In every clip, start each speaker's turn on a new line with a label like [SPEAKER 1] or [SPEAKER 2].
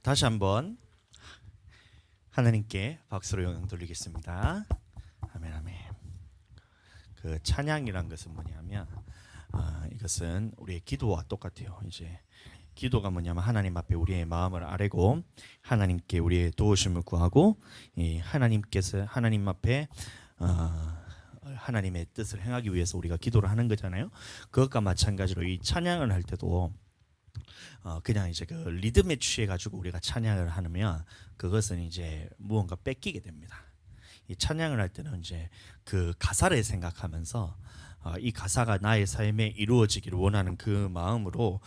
[SPEAKER 1] 다시 한번 하나님께 박수로 영광 돌리겠습니다. 아멘 아멘. 그 찬양이란 것은 뭐냐면 이것은 우리의 기도와 똑같아요. 이제 기도가 뭐냐면 하나님 앞에 우리의 마음을 아뢰고 하나님께 우리의 도우심을 구하고 하나님께서 하나님 앞에 하나님의 뜻을 행하기 위해서 우리가 기도를 하는 거잖아요. 그것과 마찬가지로 이 찬양을 할 때도 그냥 이제 그 리듬에 취해 가지고 우리가 찬양을 하면 그것은 이제 무언가 뺏기게 됩니다. 이 찬양을 할 때는 이제 그 가사를 생각하면서 이 가사가 나의 삶에 이루어지기를 원하는 그 마음으로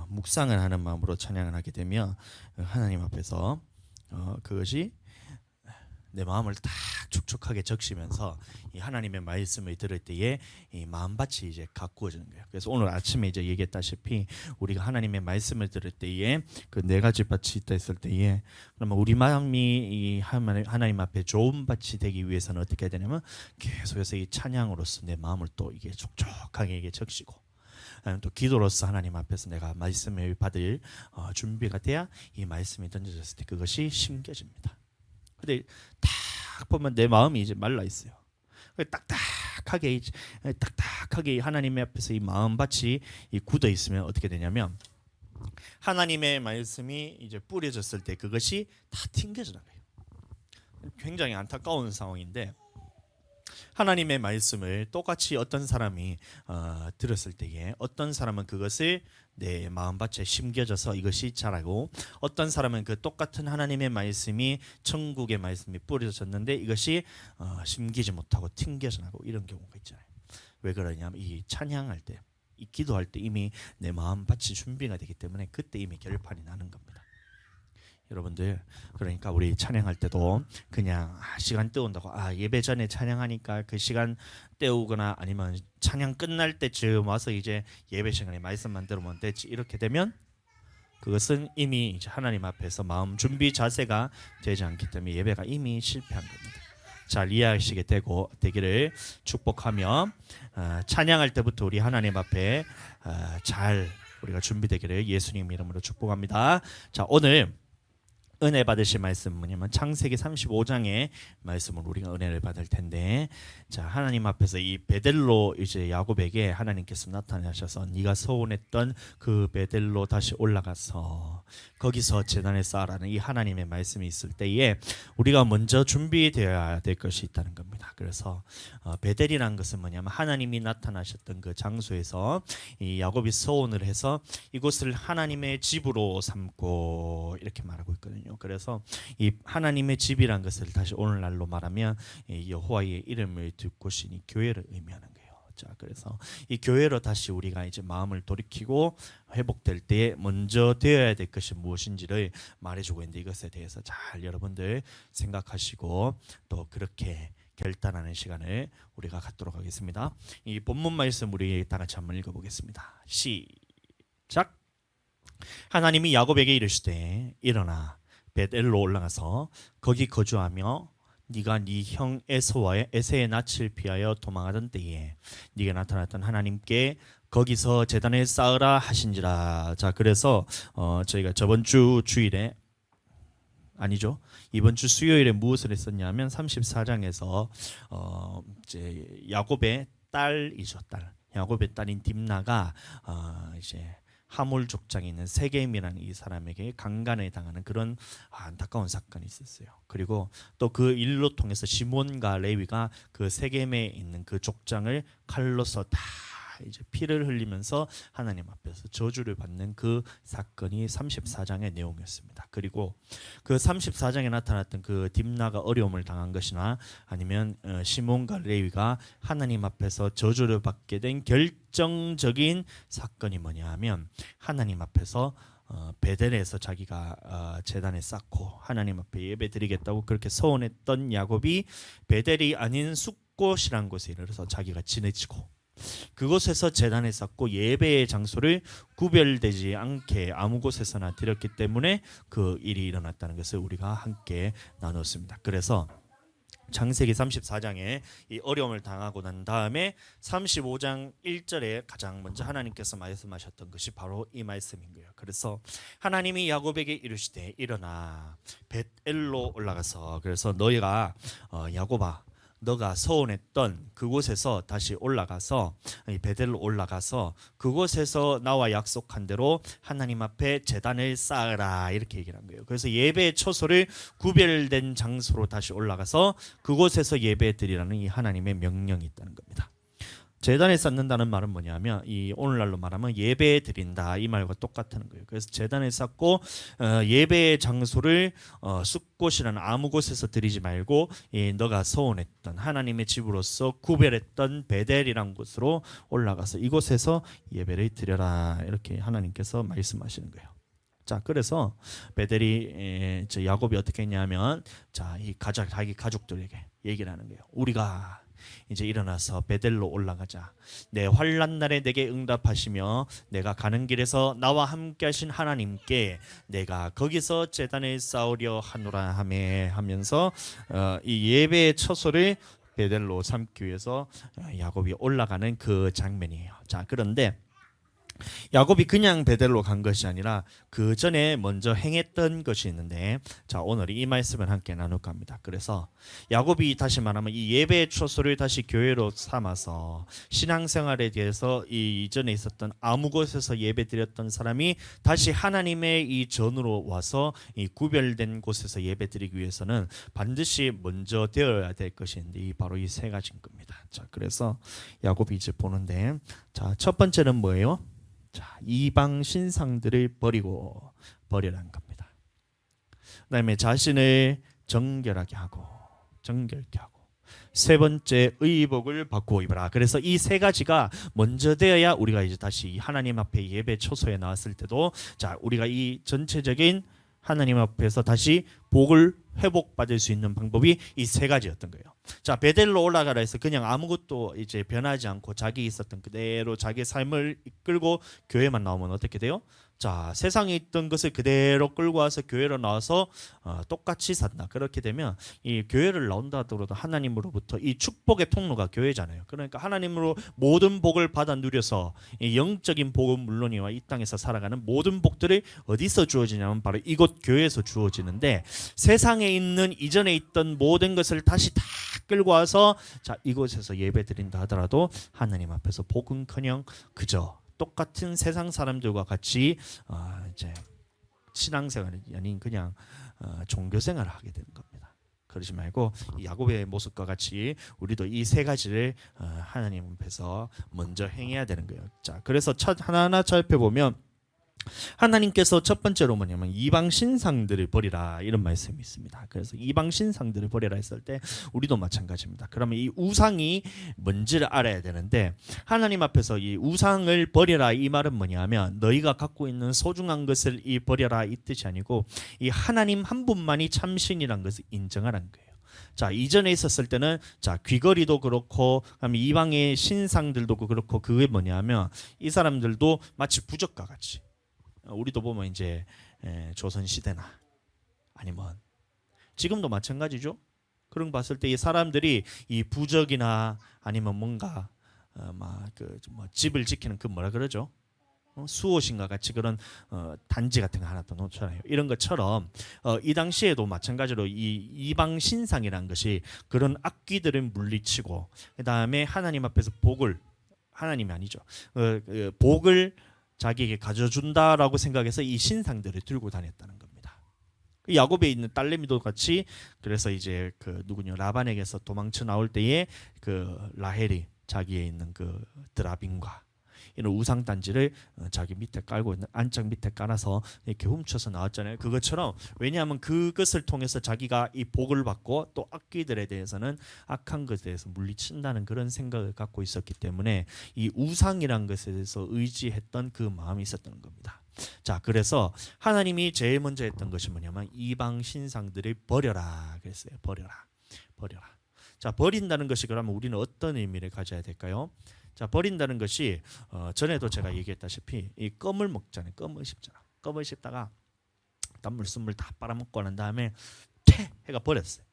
[SPEAKER 1] 묵상을 하는 마음으로 찬양을 하게 되면 하나님 앞에서 그것이 내 마음을 딱 촉촉하게 적시면서 이 하나님의 말씀을 들을 때에 이 마음밭이 이제 가꾸어지는 거예요. 그래서 오늘 아침에 이제 얘기했다시피 우리가 하나님의 말씀을 들을 때에 그 네 가지 밭이 있다 했을 때에 그러면 우리 마음이 이 하나님 앞에 좋은 밭이 되기 위해서는 어떻게 해야 되냐면 계속해서 이 찬양으로서 내 마음을 또 이게 촉촉하게 이게 적시고 또 기도로서 하나님 앞에서 내가 말씀을 받을 준비가 돼야 이 말씀이 던져졌을 때 그것이 심겨집니다. 근데 딱 보면 내 마음이 이제 말라 있어요. 딱딱하게 하나님 앞에서 이 마음밭이 굳어 있으면 어떻게 되냐면 하나님의 말씀이 이제 뿌려졌을 때 그것이 다 튕겨져 나가요. 굉장히 안타까운 상황인데 하나님의 말씀을 똑같이 어떤 사람이 들었을 때에 어떤 사람은 그것을 내 마음밭에 심겨져서 이것이 자라고 어떤 사람은 그 똑같은 하나님의 말씀이 천국의 말씀이 뿌려졌는데 이것이 심기지 못하고 튕겨져 나고 이런 경우가 있잖아요. 왜 그러냐면 이 찬양할 때 이 기도할 때 이미 내 마음밭이 준비가 되기 때문에 그때 이미 결판이 나는 겁니다. 여러분들 그러니까 우리 찬양할 때도 그냥 시간 때운다고 예배 전에 찬양하니까 그 시간 때우거나 아니면 찬양 끝날 때쯤 와서 이제 예배 시간에 말씀만 들으면 되지 이렇게 되면 그것은 이미 이제 하나님 앞에서 마음 준비 자세가 되지 않기 때문에 예배가 이미 실패한 겁니다. 잘 이해하시게 되기를 축복하며 찬양할 때부터 우리 하나님 앞에 잘 우리가 준비되기를 예수님 이름으로 축복합니다. 자, 오늘 은혜 받으실 말씀 뭐냐면 창세기 35장의 말씀을 우리가 은혜를 받을 텐데 자 하나님 앞에서 이 베델로 이제 야곱에게 하나님께서 나타나셔서 네가 서원했던 그 베델로 다시 올라가서 거기서 제단을 쌓으라는 이 하나님의 말씀이 있을 때에 우리가 먼저 준비되어야 될 것이 있다는 겁니다. 그래서 베델이라는 것은 뭐냐면 하나님이 나타나셨던 그 장소에서 이 야곱이 서원을 해서 이곳을 하나님의 집으로 삼고 이렇게 말하고 있거든요. 그래서 이 하나님의 집이란 것을 다시 오늘날로 말하면 여호와의 이름을 두 곳이니 교회를 의미하는 거예요. 자, 그래서 이 교회로 다시 우리가 이제 마음을 돌이키고 회복될 때 먼저 되어야 될 것이 무엇인지를 말해주고 있는데 이것에 대해서 잘 여러분들 생각하시고 또 그렇게 결단하는 시간을 우리가 갖도록 하겠습니다. 이 본문 말씀 우리 다 같이 한번 읽어보겠습니다. 시작. 하나님이 야곱에게 이르시되 일어나 베델로 올라가서 거기 거주하며 네가 네 형 에서의 낯을 피하여 도망하던 때에 네가 나타났던 하나님께 거기서 제단을 쌓으라 하신지라. 자, 그래서 저희가 저번 주 주일에 아니죠. 이번 주 수요일에 무엇을 했었냐면 34장에서 이제 야곱의 딸이죠. 야곱의 딸인 딥나가 이제 하몰 족장에 있는 세겜이라는 이 사람에게 강간을 당하는 그런 안타까운 사건이 있었어요. 그리고 또 그 일로 통해서 시몬과 레위가 그 세겜에 있는 그 족장을 칼로서 다 이제 피를 흘리면서 하나님 앞에서 저주를 받는 그 사건이 34장의 내용이었습니다. 그리고 그 34장에 나타났던 그 딥나가 어려움을 당한 것이나 아니면 시몬과 레위가 하나님 앞에서 저주를 받게 된 결정적인 사건이 뭐냐 하면 하나님 앞에서 베델에서 자기가 제단을 쌓고 하나님 앞에 예배드리겠다고 그렇게 서원했던 야곱이 베델이 아닌 숫곳이란 곳에 이르러서 자기가 지내지고 그곳에서 제단을 쌓고 예배의 장소를 구별되지 않게 아무 곳에서나 드렸기 때문에 그 일이 일어났다는 것을 우리가 함께 나눴습니다. 그래서 창세기 34장에 이 어려움을 당하고 난 다음에 35장 1절에 가장 먼저 하나님께서 말씀하셨던 것이 바로 이 말씀인 거예요. 그래서 하나님이 야곱에게 이르시되 일어나 벳엘로 올라가서, 그래서 너희가 야곱아 너가 서원했던 그곳에서 다시 올라가서 베델로 올라가서 그곳에서 나와 약속한 대로 하나님 앞에 제단을 쌓으라, 이렇게 얘기를 한 거예요. 그래서 예배의 처소를 구별된 장소로 다시 올라가서 그곳에서 예배 드리라는 이 하나님의 명령이 있다는 겁니다. 제단에 쌓는다는 말은 뭐냐면 이 오늘날로 말하면 예배 드린다, 이 말과 똑같은 거예요. 그래서 제단에 쌓고 예배의 장소를 숲곳이라는 아무 곳에서 드리지 말고 너가 서원했던 하나님의 집으로서 구별했던 베델이란 곳으로 올라가서 이곳에서 예배를 드려라, 이렇게 하나님께서 말씀하시는 거예요. 자, 그래서 베델이 야곱이 어떻게 했냐면 이 자기 가족들에게 얘기를 하는 거예요. 우리가 이제 일어나서 베델로 올라가자. 내 환난 날에 내게 응답하시며 내가 가는 길에서 나와 함께 하신 하나님께 내가 거기서 제단을 쌓으려 하노라 하면서 이 예배의 처소를 베델로 삼기 위해서 야곱이 올라가는 그 장면이에요. 자, 그런데 야곱이 그냥 베델로 간 것이 아니라 그 전에 먼저 행했던 것이 있는데, 자, 오늘 이 말씀을 함께 나눌까 합니다. 그래서 야곱이 다시 말하면 이 예배의 처소를 다시 교회로 삼아서 신앙생활에 대해서 이 이전에 있었던 아무 곳에서 예배드렸던 사람이 다시 하나님의 이 전으로 와서 이 구별된 곳에서 예배드리기 위해서는 반드시 먼저 되어야 될 것이 있는데 바로 이 세 가지인 겁니다. 자, 그래서 야곱이 이제 보는데, 자, 첫 번째는 뭐예요? 자, 이방 신상들을 버리라는 겁니다. 그다음에 자신을 정결하게 하고 정결케 하고, 세 번째 의복을 바꾸어 입어라. 그래서 이 세 가지가 먼저 되어야 우리가 이제 다시 하나님 앞에 예배 처소에 나왔을 때도 자, 우리가 이 전체적인 하나님 앞에서 다시 복을 회복받을 수 있는 방법이 이 세 가지였던 거예요. 자, 베델로 올라가라 해서 그냥 아무것도 이제 변하지 않고 자기 있었던 그대로 자기 삶을 이끌고 교회만 나오면 어떻게 돼요? 자, 세상에 있던 것을 그대로 끌고 와서 교회로 나와서 똑같이 산다. 그렇게 되면 이 교회를 나온다 하더라도 하나님으로부터 이 축복의 통로가 교회잖아요. 그러니까 하나님으로 모든 복을 받아 누려서 이 영적인 복은 물론이와 이 땅에서 살아가는 모든 복들이 어디서 주어지냐면 바로 이곳 교회에서 주어지는데, 세상에 있는 이전에 있던 모든 것을 다시 다 끌고 와서 자, 이곳에서 예배 드린다 하더라도 하나님 앞에서 복은커녕 그저 똑같은 세상 사람들과 같이 이제 신앙생활이 아닌 그냥 종교생활을 하게 되는 겁니다. 그러지 말고 이 야곱의 모습과 같이 우리도 이 세 가지를 하나님 앞에서 먼저 행해야 되는 거예요. 자, 그래서 하나하나 살펴보면 하나님께서 첫 번째로 뭐냐면 이방 신상들을 버리라, 이런 말씀이 있습니다. 그래서 이방 신상들을 버리라 했을 때 우리도 마찬가지입니다. 그러면 이 우상이 뭔지를 알아야 되는데, 하나님 앞에서 이 우상을 버리라 이 말은 뭐냐면 너희가 갖고 있는 소중한 것을 버려라 이 뜻이 아니고 이 하나님 한 분만이 참신이라는 것을 인정하라는 거예요. 자, 이전에 있었을 때는 자, 귀걸이도 그렇고 이방의 신상들도 그렇고, 그게 뭐냐면 이 사람들도 마치 부적과 같이, 우리도 보면 이제 조선 시대나 아니면 지금도 마찬가지죠. 그런 거 봤을 때 이 사람들이 이 부적이나 아니면 뭔가 뭐 집을 지키는 그 뭐라 그러죠? 수호신과 같이 그런 단지 같은 거 하나 더 놓잖아요. 이런 것처럼 이 당시에도 마찬가지로 이 이방 신상이라는 것이 그런 악귀들을 물리치고, 그 다음에 하나님 앞에서 복을, 하나님이 아니죠, 복을 자기에게 가져준다라고 생각해서 이 신상들을 들고 다녔다는 겁니다. 야곱에 있는 딸내미도 같이, 그래서 이제 그 누구냐 라반에게서 도망쳐 나올 때에 그 라헬이 자기에 있는 그 드라빈과 이런 우상 단지를 자기 밑에 깔고 있는 안장 밑에 깔아서 이렇게 훔쳐서 나왔잖아요. 그것처럼, 왜냐하면 그것을 통해서 자기가 이 복을 받고 또 악귀들에 대해서는 악한 것에 대해서 물리친다는 그런 생각을 갖고 있었기 때문에 이 우상이란 것에 대해서 의지했던 그 마음이 있었던 겁니다. 자, 그래서 하나님이 제일 먼저 했던 것이 뭐냐면 이방 신상들을 버려라 그랬어요. 버려라. 자, 버린다는 것이 그러면 우리는 어떤 의미를 가져야 될까요? 자, 버린다는 것이 전에도 제가 얘기했다시피 이 껌을 먹잖아요. 껌을 씹잖아. 껌을 씹다가 단물, 쓴물 다 빨아먹고 난 다음에 퇴 해가 버렸어요.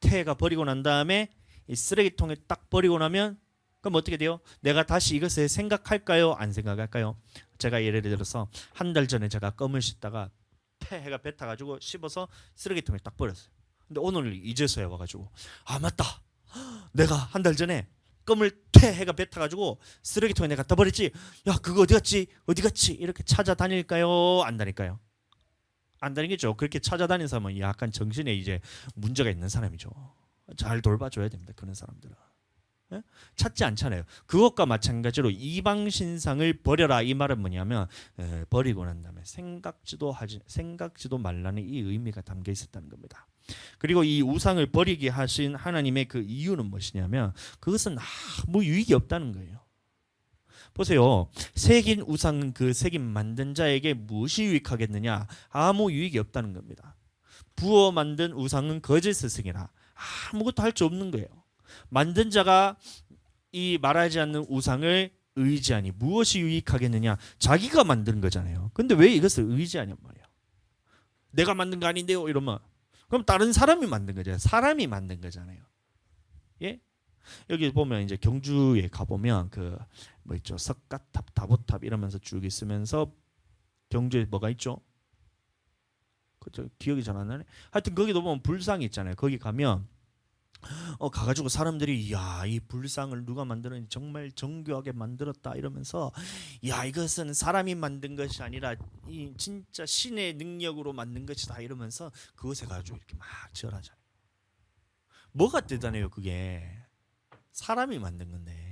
[SPEAKER 1] 태가 버리고 난 다음에 이 쓰레기통에 딱 버리고 나면 그럼 어떻게 돼요? 내가 다시 이것을 생각할까요? 안 생각할까요? 제가 예를 들어서 한 달 전에 제가 껌을 씻다가 폐해가 뱉어가지고 씹어서 쓰레기통에 딱 버렸어요. 근데 오늘 이제서야 와가지고 아 맞다, 내가 한 달 전에 껌을 퇴해가 뱉어가지고 쓰레기통에 내가 갖다 버렸지. 야 그거 어디 갔지? 어디 갔지? 이렇게 찾아다닐까요? 안 다닐까요? 안 다니겠죠. 그렇게 찾아다니는 사람은 약간 정신에 이제 문제가 있는 사람이죠. 잘 돌봐줘야 됩니다. 그런 사람들은. 예? 찾지 않잖아요. 그것과 마찬가지로 이방 신상을 버려라 이 말은 뭐냐면 버리고 난 다음에 생각지도 말라는 이 의미가 담겨 있었다는 겁니다. 그리고 이 우상을 버리게 하신 하나님의 그 이유는 무엇이냐면 그것은 아무 유익이 없다는 거예요. 보세요. 새긴 우상은 그 새긴 만든 자에게 무엇이 유익하겠느냐? 아무 유익이 없다는 겁니다. 부어 만든 우상은 거짓 스승이라 아무것도 할 수 없는 거예요. 만든 자가 이 말하지 않는 우상을 의지하니 무엇이 유익하겠느냐? 자기가 만든 거잖아요. 근데 왜 이것을 의지하냔 말이에요. 내가 만든 거 아닌데요 이러면 그럼 다른 사람이 만든 거잖아요. 사람이 만든 거잖아요. 예? 여기 보면 이제 경주에 가보면 그 뭐 있죠, 석가탑, 다보탑 이러면서 쭉 있으면서 경주에 뭐가 있죠? 그죠? 기억이 잘 안 나네. 하여튼 거기도 보면 불상이 있잖아요. 거기 가면 가가지고 사람들이 야 이 불상을 누가 만드는지 정말 정교하게 만들었다 이러면서 야 이것은 사람이 만든 것이 아니라 이 진짜 신의 능력으로 만든 것이다 이러면서 그것에 가지고 이렇게 막 절하잖아요. 뭐가 대단해요 그게. 사람이 만든 건데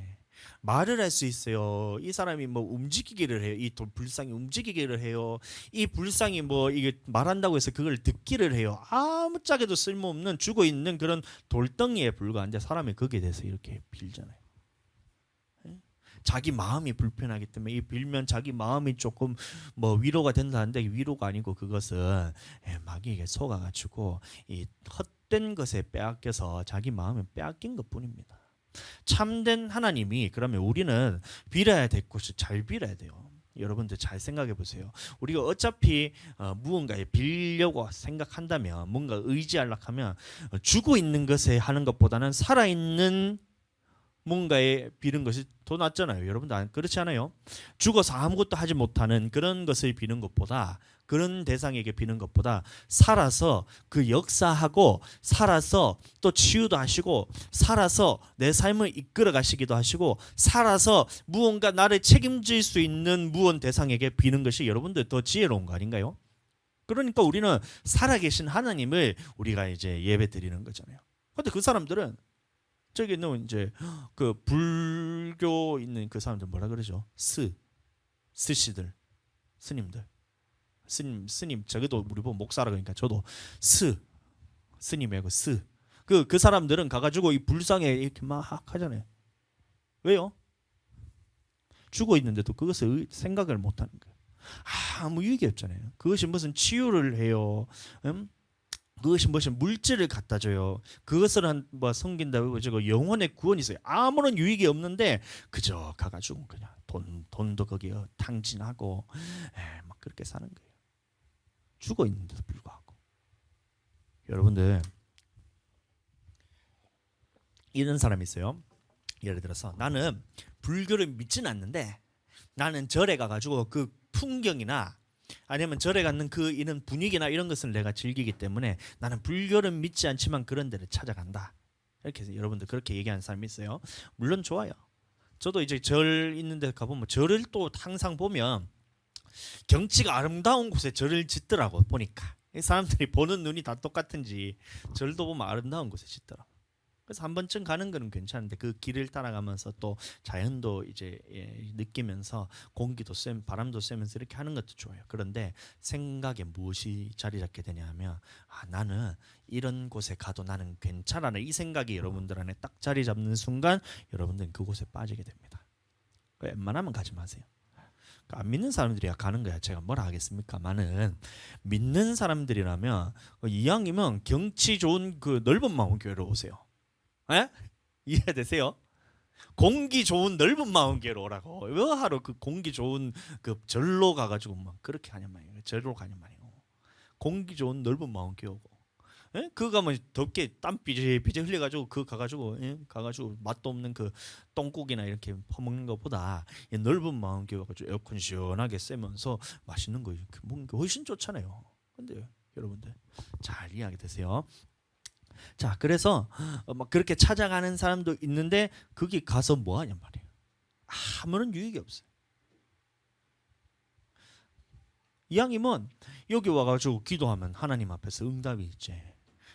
[SPEAKER 1] 말을 할 수 있어요. 이 사람이 뭐 움직이기를 해요. 이 불상이 움직이기를 해요. 이 불상이 뭐 이게 말한다고 해서 그걸 듣기를 해요. 아무짝에도 쓸모없는 죽어 있는 그런 돌덩이에 불과한데 사람이 거기에 대해서 이렇게 빌잖아요. 자기 마음이 불편하기 때문에 이 빌면 자기 마음이 조금 뭐 위로가 된다는데 위로가 아니고 그것은 마귀에게 속아가지고 이 헛된 것에 빼앗겨서 자기 마음을 빼앗긴 것뿐입니다. 참된 하나님이 그러면 우리는 빌어야 될 곳을 잘 빌어야 돼요. 여러분들 잘 생각해 보세요. 우리가 어차피 무언가에 빌려고 생각한다면 뭔가 의지하려고 하면 죽어 있는 것에 하는 것보다는 살아있는 뭔가에 비는 것이 더 낫잖아요. 여러분들 그렇지 않아요? 죽어서 아무것도 하지 못하는 그런 것을 비는 것보다 그런 대상에게 비는 것보다 살아서 그 역사하고 살아서 또 치유도 하시고 살아서 내 삶을 이끌어 가시기도 하시고 살아서 무언가 나를 책임질 수 있는 무언 대상에게 비는 것이 여러분들 더 지혜로운 거 아닌가요? 그러니까 우리는 살아계신 하나님을 우리가 이제 예배 드리는 거잖아요. 근데 그 사람들은 저기 있는 이제 그 불교 있는 그 사람들 뭐라 그러죠? 스씨들, 스님들, 스님 저기도 우리 보면 목사라 그러니까 저도 스님이고 그 사람들은 가가지고 이 불상에 이렇게 막 하잖아요. 왜요? 죽어 있는데도 그것을 생각을 못하는 거예요. 아무 유익이 없잖아요. 그것이 무슨 치유를 해요? 그것이 무슨 물질을 갖다 줘요. 그것을 뭐 섬긴다고 저거 영혼의 구원이 있어요. 아무런 유익이 없는데 그저 가가지고 그냥 돈도 거기에 탕진하고 막 그렇게 사는 거예요. 죽어 있는데도 불구하고. 여러분들 이런 사람이 있어요. 예를 들어서 나는 불교를 믿지는 않는데 나는 절에 가가지고 그 풍경이나 아니면 절에 갖는 그 이런 분위기나 이런 것을 내가 즐기기 때문에 나는 불교를 믿지 않지만 그런 데를 찾아간다. 이렇게 해서 여러분들 그렇게 얘기하는 사람이 있어요. 물론 좋아요. 저도 이제 절 있는 데 가보면 절을 또 항상 보면 경치가 아름다운 곳에 절을 짓더라고. 보니까 사람들이 보는 눈이 다 똑같은지 절도 보면 아름다운 곳에 짓더라고. 그래서 한 번쯤 가는 거는 괜찮은데 그 길을 따라가면서 또 자연도 이제 느끼면서 공기도 바람도 쐬면서 이렇게 하는 것도 좋아요. 그런데 생각에 무엇이 자리 잡게 되냐면 나는 이런 곳에 가도 나는 괜찮아는 이 생각이 여러분들 안에 딱 자리 잡는 순간 여러분들은 그곳에 빠지게 됩니다. 웬만하면 가지 마세요. 안 믿는 사람들이야 가는 거야. 제가 뭐라 하겠습니까만은 믿는 사람들이라면 이왕이면 경치 좋은 그 넓은 마음교회로 오세요. 에? 이해되세요? 공기 좋은 넓은 마음교회로 오라고. 왜 하러 그 공기 좋은 그 절로 가가지고 막 그렇게 하냔 말이에요. 절로 가냔 말이에요. 공기 좋은 넓은 마음교회 오고 예? 그거 가면 덥게 땀 삐질삐질 흘려가지고 그거 가가지고 가가지고 맛도 없는 그 똥국이나 이렇게 퍼먹는 것보다 이 넓은 마음 겨가지고 에어컨 시원하게 쐬면서 맛있는 거 이렇게 먹는 게 훨씬 좋잖아요. 근데 여러분들 잘 이해하게 되세요. 자, 그래서 막 그렇게 찾아가는 사람도 있는데 거기 가서 뭐 하냔 말이에요. 아무런 유익이 없어요. 이왕이면 여기 와가지고 기도하면 하나님 앞에서 응답이 있지.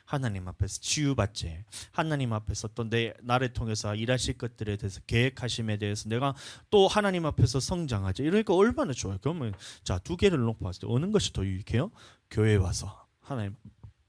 [SPEAKER 1] 하나님 앞에서 치유받지. 하나님 앞에서 또 나를 통해서 일하실 것들에 대해서 계획하심에 대해서 내가 또 하나님 앞에서 성장하지. 이러니까 얼마나 좋아요. 그러면 자, 두 개를 놓고 봤을 때 어느 것이 더 유익해요? 교회 와서 하나님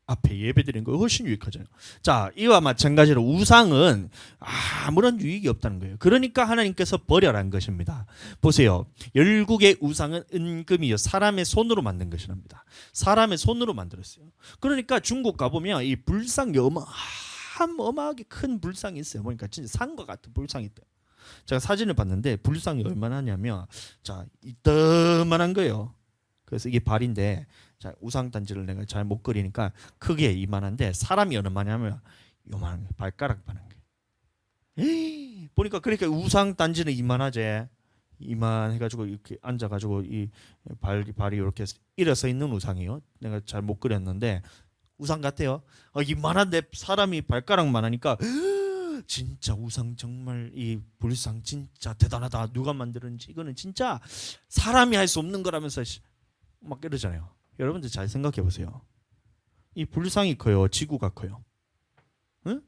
[SPEAKER 1] 앞에 예배드리는 거 훨씬 유익하잖아요. 자, 이와 마찬가지로 우상은 아무런 유익이 없다는 거예요. 그러니까 하나님께서 버려란 것입니다. 보세요. 열국의 우상은 은금이요 사람의 손으로 만든 것이랍니다. 사람의 손으로 만들었어요. 그러니까 중국 가보면 이 불상이 어마어마하게 큰 불상이 있어요. 보니까 진짜 산과 같은 불상이 있대요. 제가 사진을 봤는데 불상이 얼마나 하냐면 자, 이따만한 거예요. 그래서 이게 발인데 자, 우상단지를 내가 잘 못 그리니까 크게 이만한데 사람이 얼마냐면 요만한 발가락만한 게. 보니까 그러니까 우상단지는 이만하지. 이만해가지고 이렇게 앉아가지고 이 발이 이렇게 일어서 있는 우상이요. 내가 잘 못 그렸는데 우상 같아요. 이만한데 사람이 발가락만 하니까 진짜 우상 정말 이 불상 진짜 대단하다. 누가 만들었는지 이거는 진짜 사람이 할 수 없는 거라면서 막 이러잖아요. 여러분들 잘 생각해 보세요. 이 불상이 커요, 지구가 커요. 응?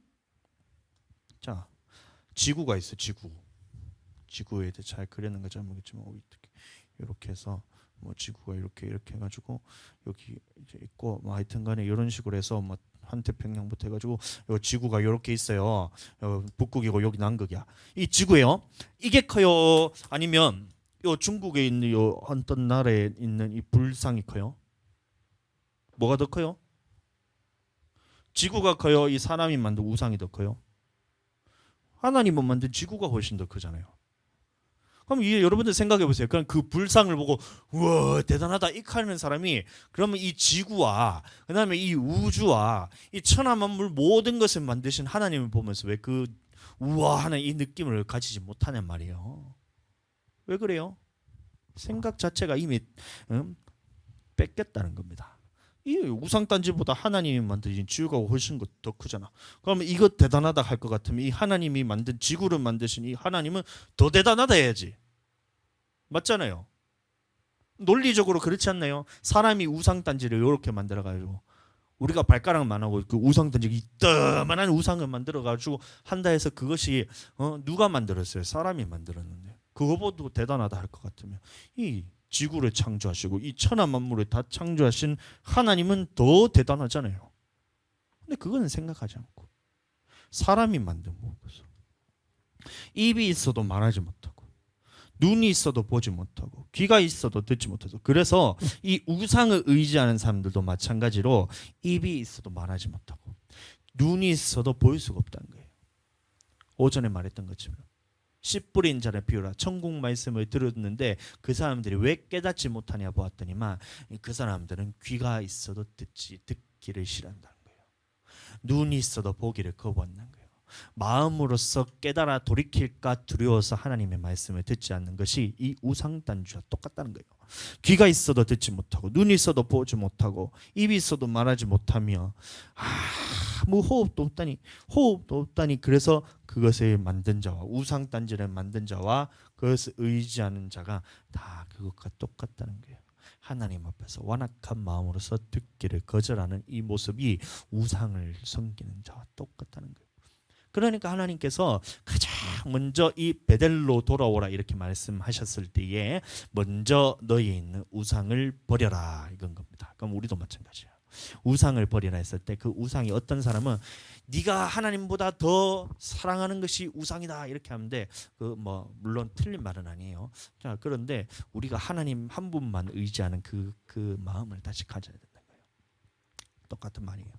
[SPEAKER 1] 자, 지구가 있어, 지구. 지구에 대해 잘 그리는 거 잘 모르겠지만 이렇게 해서 뭐 지구가 이렇게 해가지고 여기 이제 있고 뭐 하여튼간에 이런 식으로 해서 뭐 한태평양부터 해가지고 요 지구가 이렇게 있어요. 북극이고 여기 남극이야. 이 지구예요. 이게 커요. 아니면 요 중국에 있는 요 어떤 나라에 있는 이 불상이 커요. 뭐가 더 커요? 지구가 커요? 이 사람이 만든 우상이 더 커요? 하나님은 만든 지구가 훨씬 더 크잖아요. 그럼 이게 여러분들 생각해 보세요. 그럼 그 불상을 보고 우와 대단하다 이카는 사람이 그러면 이 지구와 그다음에 이 우주와 이 천하 만물 모든 것을 만드신 하나님을 보면서 왜 그 우와하는 이 느낌을 가지지 못하냔 말이에요. 왜 그래요? 생각 자체가 이미 뺏겼다는 겁니다. 이 우상단지보다 하나님이 만드신 지구가 훨씬 더 크잖아. 그러면 이거 대단하다 할 것 같으면 이 하나님이 만든 지구를 만드신 이 하나님은 더 대단하다 해야지. 맞잖아요. 논리적으로 그렇지 않나요? 사람이 우상단지를 이렇게 만들어가지고 우리가 발가락만 하고 그 우상단지 이따만한 우상을 만들어가지고 한다 해서 그것이 누가 만들었어요? 사람이 만들었는데 그거보다 대단하다 할 것 같으면 이 지구를 창조하시고 이 천하 만물을 다 창조하신 하나님은 더 대단하잖아요. 근데 그거는 생각하지 않고 사람이 만든 것을 입이 있어도 말하지 못하고 눈이 있어도 보지 못하고 귀가 있어도 듣지 못해서 그래서 이 우상을 의지하는 사람들도 마찬가지로 입이 있어도 말하지 못하고 눈이 있어도 볼 수가 없다는 거예요. 오전에 말했던 것처럼 씨 뿌린 자를 비유라. 천국 말씀을 들었는데 그 사람들이 왜 깨닫지 못하냐 보았더니만 그 사람들은 귀가 있어도 듣기를 싫어한다는 거예요. 눈이 있어도 보기를 거부한다는 거예요. 마음으로서 깨달아 돌이킬까 두려워서 하나님의 말씀을 듣지 않는 것이 이 우상단주와 똑같다는 거예요. 귀가 있어도 듣지 못하고 눈이 있어도 보지 못하고 입이 있어도 말하지 못하며 아무 호흡도 없다니 그래서 그것을 만든 자와 우상단지를 만든 자와 그것을 의지하는 자가 다 그것과 똑같다는 거예요. 하나님 앞에서 완악한 마음으로서 듣기를 거절하는 이 모습이 우상을 섬기는 자와 똑같다는 거예요. 그러니까 하나님께서 가장 먼저 이 베델로 돌아오라 이렇게 말씀하셨을 때에 먼저 너희에 있는 우상을 버려라 이건 겁니다. 그럼 우리도 마찬가지예요. 우상을 버리라 했을 때 그 우상이 어떤 사람은 네가 하나님보다 더 사랑하는 것이 우상이다 이렇게 하는데 그 뭐 물론 틀린 말은 아니에요. 자, 그런데 우리가 하나님 한 분만 의지하는 그 마음을 다시 가져야 된다는 거예요. 똑같은 말이에요.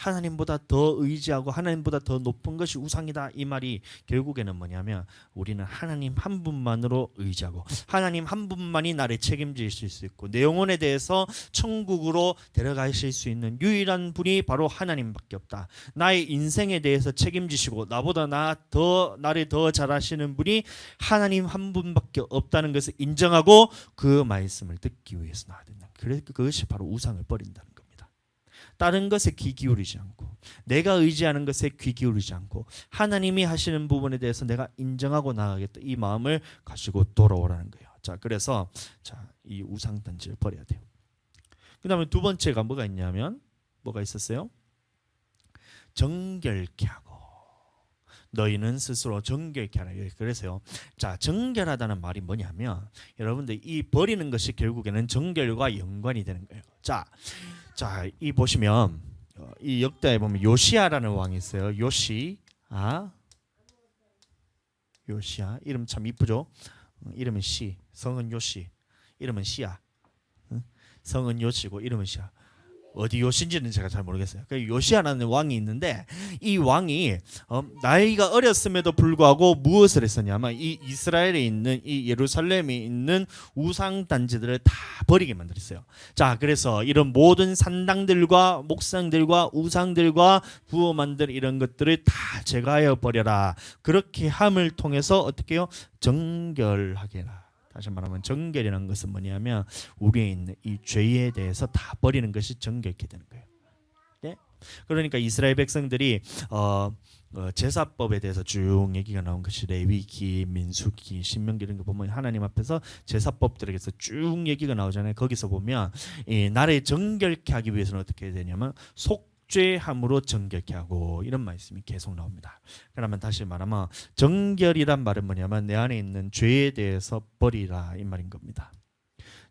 [SPEAKER 1] 하나님보다 더 의지하고 하나님보다 더 높은 것이 우상이다. 이 말이 결국에는 뭐냐면 우리는 하나님 한 분만으로 의지하고 하나님 한 분만이 나를 책임지실 수 있고 내 영혼에 대해서 천국으로 데려가실 수 있는 유일한 분이 바로 하나님밖에 없다. 나의 인생에 대해서 책임지시고 나보다 나를 더 잘하시는 분이 하나님 한 분밖에 없다는 것을 인정하고 그 말씀을 듣기 위해서 나아야 된다. 그래서 그것이 바로 우상을 버린다는 겁니다. 다른 것에 귀 기울이지 않고 내가 의지하는 것에 귀 기울이지 않고 하나님이 하시는 부분에 대해서 내가 인정하고 나아가겠다. 이 마음을 가지고 돌아오라는 거예요. 자, 그래서 이 우상 단지를 버려야 돼요. 그다음에 두 번째가 뭐가 있냐면 뭐가 있었어요? 정결케 하고 너희는 스스로 정결케 하라. 그래서요. 자, 정결하다는 말이 뭐냐면 여러분들 이 버리는 것이 결국에는 정결과 연관이 되는 거예요. 자, 이 보시면 이 역대에 보면 요시야라는 왕이 있어요. 요시야 이름 참 이쁘죠? 이름은 시, 성은 요시, 이름은 시야. 성은 요시고 이름은 시야. 어디 요시인지는 제가 잘 모르겠어요. 그 요시야라는 왕이 있는데 이 왕이 나이가 어렸음에도 불구하고 무엇을 했었냐면 이 이스라엘에 있는 이 예루살렘에 있는 우상 단지들을 다 버리게 만들었어요. 자, 그래서 이런 모든 산당들과 목상들과 우상들과 부어 만든 이런 것들을 다 제거하여 버려라. 그렇게 함을 통해서 어떻게 해요? 정결하게 해라. 다시 말하면 정결이라는 것은 뭐냐면 우리에 있는 이 죄에 대해서 다 버리는 것이 정결케 되는 거예요. 네? 그러니까 이스라엘 백성들이 제사법에 대해서 쭉 얘기가 나온 것이 레위기, 민수기, 신명기 이런 거 보면 하나님 앞에서 제사법들에게서 쭉 얘기가 나오잖아요. 거기서 보면 이 나를 정결케 하기 위해서는 어떻게 해야 되냐면 죄함으로 정결케 하고 이런 말씀이 계속 나옵니다. 그러면 다시 말하면 정결이란 말은 뭐냐면 내 안에 있는 죄에 대해서 버리라 이 말인 겁니다.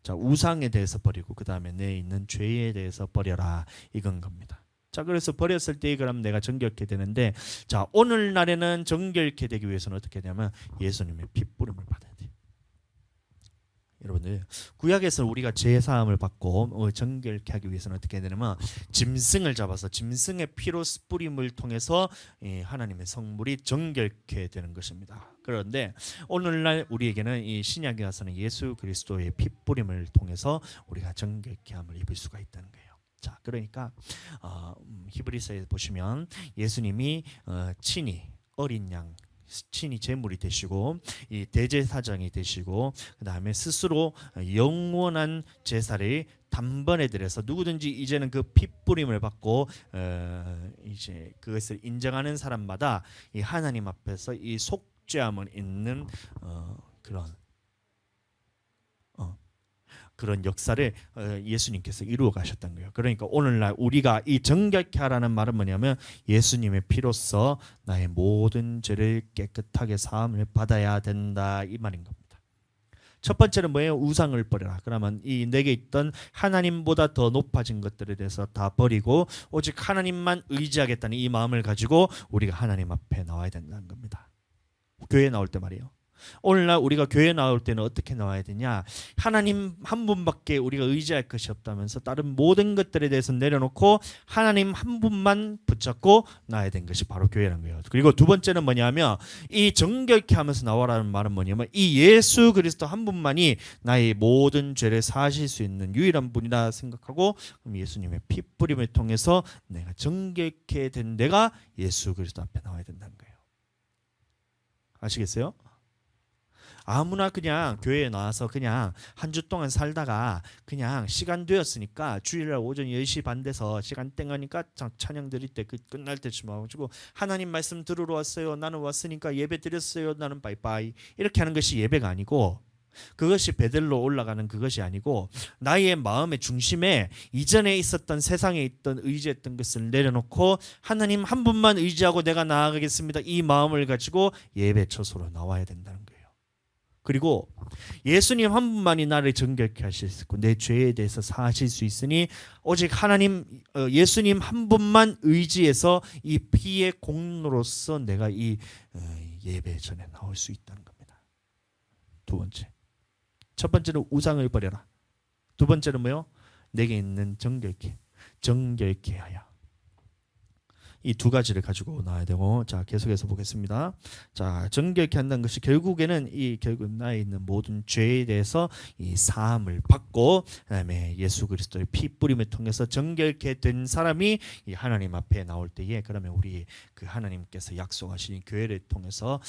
[SPEAKER 1] 자, 우상에 대해서 버리고 그 다음에 내 있는 죄에 대해서 버려라 이건 겁니다. 자, 그래서 버렸을 때 그럼 내가 정결케 되는데 자, 오늘날에는 정결케 되기 위해서는 어떻게 되냐면 예수님의 핏부림을 받아야 돼요. 여러분들 구약에서 우리가 제사함을 받고 정결케 하기 위해서는 어떻게 해야 되냐면 짐승을 잡아서 짐승의 피로 뿌림을 통해서 하나님의 성물이 정결케 되는 것입니다. 그런데 오늘날 우리에게는 이 신약에 와서는 예수 그리스도의 피 뿌림을 통해서 우리가 정결케 함을 입을 수가 있다는 거예요. 자, 그러니까 히브리서에 보시면 예수님이 친히 어린 양 친히 제물이 되시고 이 대제사장이 되시고 그 다음에 스스로 영원한 제사를 단번에 드려서 누구든지 이제는 그 핏부림을 받고 이제 그것을 인정하는 사람마다 이 하나님 앞에서 이 속죄함을 있는 그런 역사를 예수님께서 이루어 가셨던 거예요. 그러니까 오늘날 우리가 이 정결케 하라는 말은 뭐냐면 예수님의 피로써 나의 모든 죄를 깨끗하게 사함을 받아야 된다 이 말인 겁니다. 첫 번째는 뭐예요? 우상을 버려라. 그러면 이 내게 있던 하나님보다 더 높아진 것들에 대해서 다 버리고 오직 하나님만 의지하겠다는 이 마음을 가지고 우리가 하나님 앞에 나와야 된다는 겁니다. 교회에 나올 때 말이에요. 오늘날 우리가 교회 나올 때는 어떻게 나와야 되냐? 하나님 한 분밖에 우리가 의지할 것이 없다면서 다른 모든 것들에 대해서 내려놓고 하나님 한 분만 붙잡고 나와야 되는 것이 바로 교회라는 거예요. 그리고 두 번째는 뭐냐면 이 정결케 하면서 나와라는 말은 뭐냐면 이 예수 그리스도 한 분만이 나의 모든 죄를 사하실 수 있는 유일한 분이라 생각하고 그럼 예수님의 피 뿌림을 통해서 내가 정결케 된 내가 예수 그리스도 앞에 나와야 된다는 거예요. 아시겠어요? 아무나 그냥 교회에 나와서 그냥 한 주 동안 살다가 그냥 시간 되었으니까 주일날 오전 10시 반 돼서 시간 땡하니까 찬양 드릴 때 끝날 때쯤 와가지고 하나님 말씀 들으러 왔어요. 나는 왔으니까 예배 드렸어요. 나는 바이바이 이렇게 하는 것이 예배가 아니고 그것이 베델로 올라가는 그것이 아니고 나의 마음의 중심에 이전에 있었던 세상에 있던 의지했던 것을 내려놓고 하나님 한 분만 의지하고 내가 나아가겠습니다. 이 마음을 가지고 예배 처소로 나와야 된다는 거예요. 그리고 예수님 한 분만이 나를 정결케 하실 수 있고 내 죄에 대해서 사하실 수 있으니 오직 하나님 예수님 한 분만 의지해서 이 피의 공로로서 내가 이 예배 전에 나올 수 있다는 겁니다. 두 번째. 첫 번째는 우상을 버려라. 두 번째는 뭐요? 내게 있는 정결케 하여. 이 두 가지를 가지고 나와야 되고, 자 계속해서 보겠습니다. 자 정결케 한다는 것이 결국에는 이 결국 나에 있는 모든 죄에 대해서 이 사함을 받고, 그다음에 예수 그리스도의 피 뿌림을 통해서 정결케 된 사람이 이 하나님 앞에 나올 때에, 그러면 우리 그 하나님께서 약속하신 교회를 통해서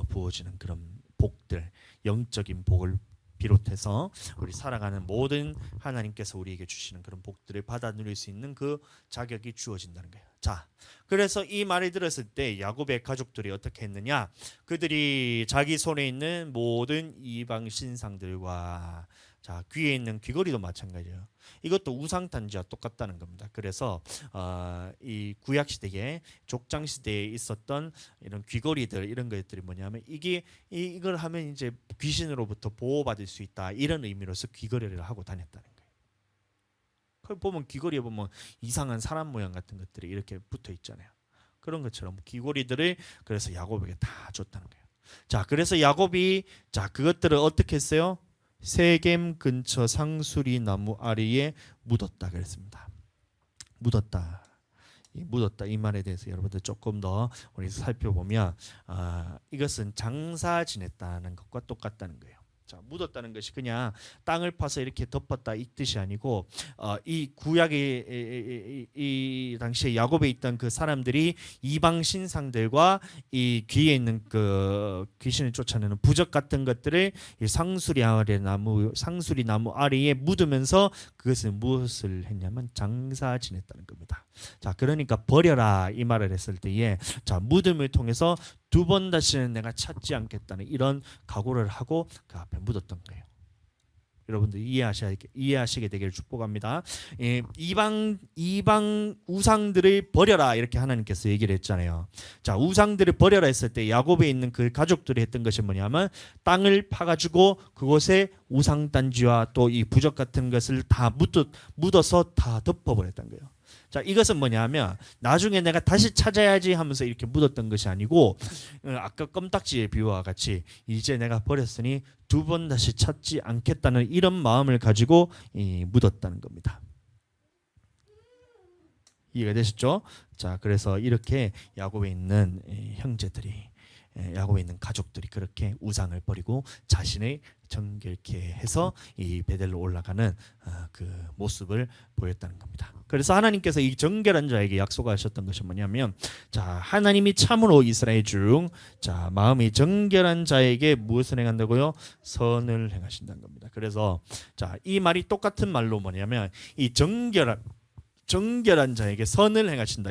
[SPEAKER 1] 부어지는 그런 복들, 영적인 복을 비롯해서 우리 살아가는 모든 하나님께서 우리에게 주시는 그런 복들을 받아 누릴 수 있는 그 자격이 주어진다는 거예요. 자, 그래서 이 말을 들었을 때 야곱의 가족들이 어떻게 했느냐? 그들이 자기 손에 있는 모든 이방 신상들과, 자 귀에 있는 귀걸이도 마찬가지예요. 이것도 우상 단지와 똑같다는 겁니다. 그래서 이 구약 시대에, 족장 시대에 있었던 이런 귀걸이들, 이런 것들이 뭐냐면 이걸 하면 이제 귀신으로부터 보호받을 수 있다, 이런 의미로서 귀걸이를 하고 다녔다는 거예요. 그걸 보면 귀걸이에 보면 이상한 사람 모양 같은 것들이 이렇게 붙어 있잖아요. 그런 것처럼 귀걸이들을 그래서 야곱에게 다 줬다는 거예요. 자, 그래서 야곱이 자 그것들을 어떻게 했어요? 세겜 근처 상수리 나무 아래에 묻었다 그랬습니다. 묻었다. 이 말에 대해서 여러분들 조금 더 우리 살펴보면 이것은 장사 지냈다는 것과 똑같다는 거예요. 자, 묻었다는 것이 그냥 땅을 파서 이렇게 덮었다 이 뜻이 아니고, 이 구약의 이 당시에 야곱에 있던 그 사람들이 이방 신상들과 이 귀에 있는 그 귀신을 쫓아내는 부적 같은 것들을 이 상수리 나무 아래에 묻으면서 그것을 무엇을 했냐면 장사 지냈다는 겁니다. 자, 그러니까 버려라 이 말을 했을 때에, 자 무덤을 통해서 두 번 다시는 내가 찾지 않겠다는 이런 각오를 하고 그 앞에 묻었던 거예요. 여러분들 이해하시게 되기를 축복합니다. 이방 우상들을 버려라 이렇게 하나님께서 얘기를 했잖아요. 자, 우상들을 버려라 했을 때 야곱에 있는 그 가족들이 했던 것이 뭐냐면 땅을 파가지고 그곳에 우상 단지와 또 이 부적 같은 것을 다 묻어서 다 덮어버렸던 거예요. 자, 이것은 뭐냐면 나중에 내가 다시 찾아야지 하면서 이렇게 묻었던 것이 아니고, 아까 껌딱지의 비유와 같이 이제 내가 버렸으니 두 번 다시 찾지 않겠다는 이런 마음을 가지고 묻었다는 겁니다. 이해가 되셨죠? 자, 그래서 이렇게 야곱에 있는 형제들이, 야곱에 있는 가족들이 그렇게 우상을 버리고 자신을 정결케 해서 이 베델로 올라가는 그 모습을 보였다는 겁니다. 그래서 하나님께서 이 정결한 자에게 약속하셨던 것이 뭐냐면, 자 하나님이 참으로 이스라엘 중 자 마음이 정결한 자에게 무엇을 행한다고요? 선을 행하신다는 겁니다. 그래서 자 이 말이 똑같은 말로 뭐냐면 이 정결한 자에게 선을 행하신다.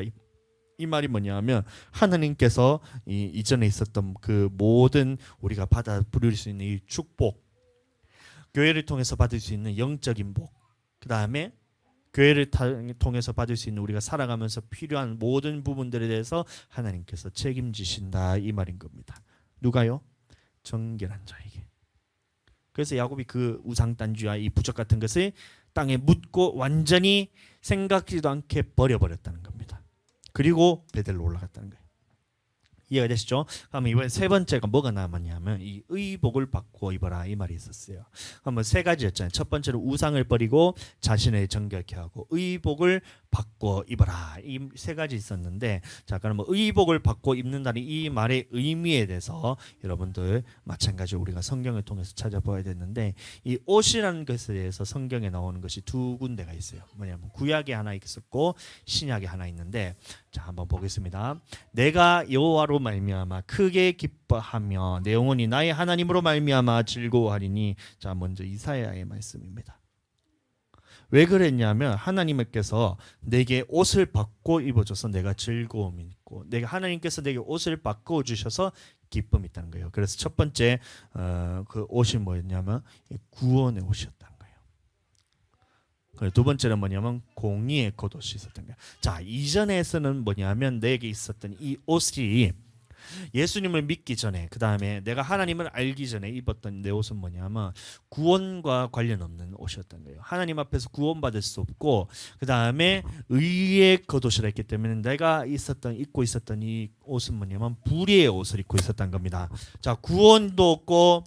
[SPEAKER 1] 이 말이 뭐냐면 하나님께서 이전에 있었던 그 모든 우리가 받아 부릴 수 있는 이 축복, 교회를 통해서 받을 수 있는 영적인 복, 그 다음에 교회를 통해서 받을 수 있는 우리가 살아가면서 필요한 모든 부분들에 대해서 하나님께서 책임지신다 이 말인 겁니다. 누가요? 정결한 자에게. 그래서 야곱이 그 우상 단지와 이 부적 같은 것을 땅에 묻고 완전히 생각지도 않게 버려버렸다는 겁니다. 그리고 베델로 올라갔다는 거예요. 이해가 되시죠? 그러면 이번에 세 번째가 뭐가 남았냐면 이 의복을 바꾸어 입어라 이 말이 있었어요. 그러면 세 가지였잖아요. 첫 번째로 우상을 버리고 자신을 정결케 하고 의복을 바꾸어 입어라 이 세 가지 있었는데, 자 그러면 의복을 바꾸어 입는다는 이 말의 의미에 대해서 여러분들 마찬가지로 우리가 성경을 통해서 찾아봐야 되는데, 이 옷이라는 것에 대해서 성경에 나오는 것이 두 군데가 있어요. 뭐냐면 구약에 하나 있었고 신약에 하나 있는데, 자 한번 보겠습니다. 내가 여호와로 말미암아 크게 기뻐하며 내 영혼이 나의 하나님으로 말미암아 즐거워하리니. 자 먼저 이사야의 말씀입니다. 왜 그랬냐면 하나님께서 내게 옷을 바꿔 입어줘서 내가 즐거움이 있고, 내가 하나님께서 내게 옷을 바꿔 주셔서 기쁨이 있다는 거예요. 그래서 첫 번째 그 옷이 뭐였냐면 구원의 옷이었다는 거예요. 두 번째는 뭐냐면 공의의 겉옷이 있었던 거예요. 자 이전에서는 뭐냐면 내게 있었던 이 옷이 예수님을 믿기 전에, 그 다음에 내가 하나님을 알기 전에 입었던 내 옷은 뭐냐면 구원과 관련 없는 옷이었던 거예요. 하나님 앞에서 구원받을 수 없고, 그 다음에 의의 겉옷이라 했기 때문에 내가 입고 있었던 이 옷은 뭐냐면 불의의 옷을 입고 있었던 겁니다. 자 구원도 없고